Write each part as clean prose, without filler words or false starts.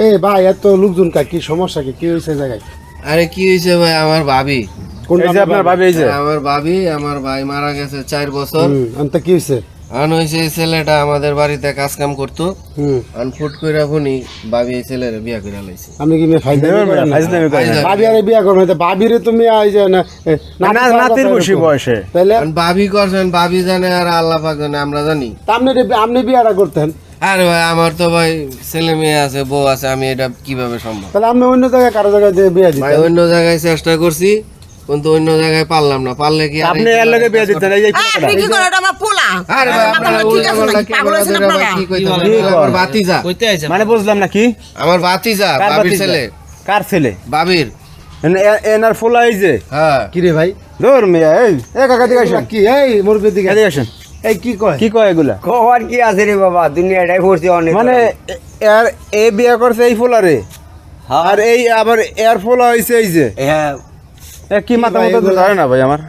এই ভাই এত লোকজন কি সমস্যা কি হয়েছে জায়গায়? আরে কি হয়েছে ভাই, আমার ভাবি। কোনটা আপনার ভাবি? এই যে আমার ভাবি, আমার ভাই মারা গেছে 4 বছর। আনতে কি হয়েছে? আন হয়েছে এই ছেলেটা আমাদের বাড়িতে কাজ কাম করতো। আন ফুট কইরা ফোনি ভাবি এই ছেলের বিয়া কইরা লাইছে। আপনি কি মে ফাইজলামি করেন? ভাবি আরে বিয়া করবে তো ভাবিরে তুমি আই যে না নাতির বসি বয়সে তাইলে আন ভাবি করছেন, ভাবি জানে আর আল্লাহ পাক জানে, আমরা জানি। আপনি বিয়াটা করতেন, আরে ভাই আমার তো ভাই ছেলে মেয়ে আছে, বউ আছে, আমি এটা কিভাবে সম্ভব? তাহলে আপনি অন্য জায়গায় কারো জায়গায় দিয়ে বিয়া ভাই দিতেন। অন্য জায়গায় চেষ্টা করছি, কিন্তু অন্য জায়গায় পারলাম না। পারলে কি আর আপনি এর লগে বিয়ে দিতেন? এই যে আপনি কি করেন? এটা আমার পোলা। আরে ভাই আপনারা ঠিক আছে উল্টা নাকি? পাগল হয়েছেন ক্যামেরা আপনারা? কি কইতেছেন? আমার ভাতিজা, মানে বুঝলাম না কি আমার ভাতিজা, কার ভাবির ভাতিজা? ছেলে, কার ছেলে? ভাবির। এনার ফুলা এই যে হ্যাঁ কি রে ভাই? ধর মিয়া এই কাকা দিকে আসেন, কি এই মুরগি দিকে এদিকে আসেন। এই কি কয়? কি কয় এগুলা? খবর কি আছে রে বাবা, দুনিয়াটাই পড়ছে অনেক। মানে এর এ বিয়ে করছে এই ফুলারে, আর এই আবার এর ফুলা হইছে এই যে হ্যাঁ, এ কি মাথা ভাই মতো এগুলা? ধরে না ভাই আমার।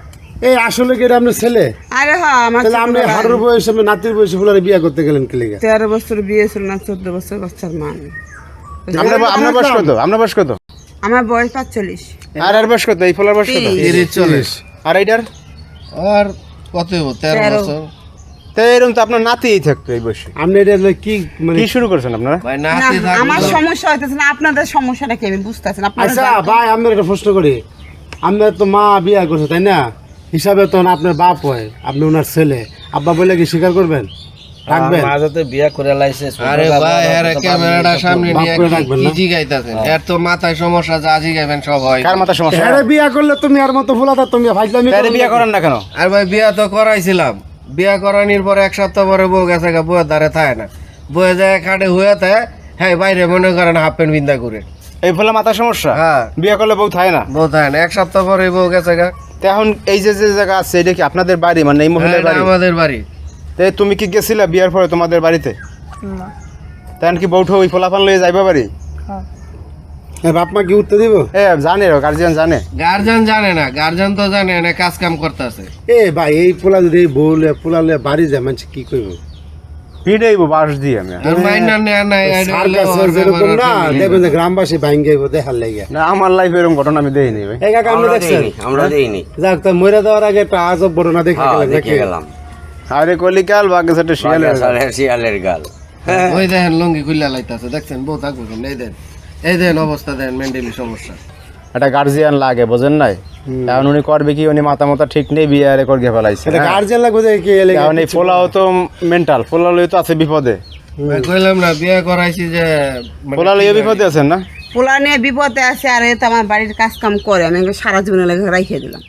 এই আসলে কি এটা আপনার ছেলে? আরে হ্যাঁ, আমার তাহলে আপনি হাড়ুর বয়সে আপনি নাতির বয়সে ফুলারে বিয়া করতে গেলেন কি লেগে? 13 বছর বিয়ে ছিল না, 14 বছর বাচ্চার মা আমি। আপনার বয়স কত? আপনার বয়স কত? আমার বয়স 45। আর এর বয়স কত? এই ফুলার বয়স কত? 30-40। আর এইটার আর কত হইব? 13 বছর। তো এরকম তো আপনার নাতিই থাকতো এই বয়সে। আপনি এটা কি মানে কি শুরু করছেন আপনারা? ভাই না, নাতি আমার থাকলো। সমস্যা হইতেছে না, আপনাদের সমস্যাটা কি আমি বুঝতেছি না। আপনারা আচ্ছা জানেন। ভাই আমি একটা প্রশ্ন করি, আপনার তো মা বিয়া করছে তাই না, হিসাবে তো আপনার বাপ হয়, আপনি ওনার ছেলে, আব্বা বলে কি স্বীকার করবেন? রাখবেন? আরে ভাই আরে ক্যামেরাটা সামনে নিয়ে বাপ করে রাখবেন কি না? জিগাইতাছেন? এর তো মাথায় সমস্যা, যা জিগাইবেন সব হয়। কার মাথা সমস্যা? হ্যাঁ বিয়া করলে তুমি আর মতো ফুলাতা তুমি ফাইজলামি তারে বিয়ে করেন না কেন? আর ভাই বিয়া তো করাইছিলাম, বিয়া করানির পরে 1 সপ্তাহ পরে বউ গেছে গা, বউয়ের দ্বারে থাকে না, বউয়ে যায় খাটে হয়ে থাকে, হ্যাঁ বাইরে মনে করেন হাফ প্যান্ট বিন্দা করে। এই ফুলা মাথা সমস্যা? হ্যাঁ বিয়ে করলে বউ থাকে না? বউ থাকে না, 1 সপ্তাহ পরে বউ গেছে গা। তো এখন এই যে যে জায়গা আছে এটা কি আপনাদের বাড়ি, মানে এই মহিলার এটা বাড়ি? আমাদের বাড়ি। তো তুমি কি গেছিলা বিয়ার পরে তোমাদের বাড়িতে? না। তখন কি বউঠো ওই ফলাফান লয়ে যাইবা বাড়ি? বাপ মা কি উঠতে দিব? এ জানে গার্জিয়ান জানে? গার্জিয়ান জানে না, গার্জিয়ান তো জানে না কাজ কাম করতেছে। এ ভাই এই পোলা যদি এই বউলে পোলালে বাড়ি যায় মানুষ কি করবো? পিড়াইবো বাস দিয়ে আমি। আর মাইনা নেয়া নাই, এটা হলো সার্কাসের ওর যেরকম না ব্যাপার। দেখবেন যে গ্রামবাসী ভাঙ্গে দেখার লেগে। না আমার লাইফে এরকম ঘটনা আমি দেখিনি ভাই। এই কাকা আপনি আমরা দেখছেন? দেইনি, আমরা দেইনি। যাক তো মরে যাওয়ার আগে একটা আজব ঘটনা দেখে হ্যাঁ, গেলেন দেখে নাকি? গেলাম। আরে কলিকাল বাগে সেটা শিয়ালের গাল। বাগেশ্বরের শিয়ালের গাল। ওই দেখেন লুঙ্গি খুললা লাইতাছে, দেখছেন বউ থাকবো কেন? এই দেন অবস্থা, দেন মেন্টালি সমস্যা। একটা গার্জিয়ান লাগে বোঝেন নাই? এখন উনি করবে কি, উনি মাথা মাথা ঠিক নেই, বিয়ে আরে করে ফেলাইছে। এটা গার্জিয়ান লাগবে যে কি এলে এখন এই ফোলাও তো মেন্টাল, ফোলা লই তো আছে বিপদে। ভাই কইলাম না বিয়ে করাইছি যে মানে ফোলা লইও বিপদে আছেন না? পোলা নিয়ে বিপদে আছে, আর এ তো আমার বাড়ির কাজ কাম করে, আমি এগুলো সারা জীবনে লেগে রাইখে দিলাম।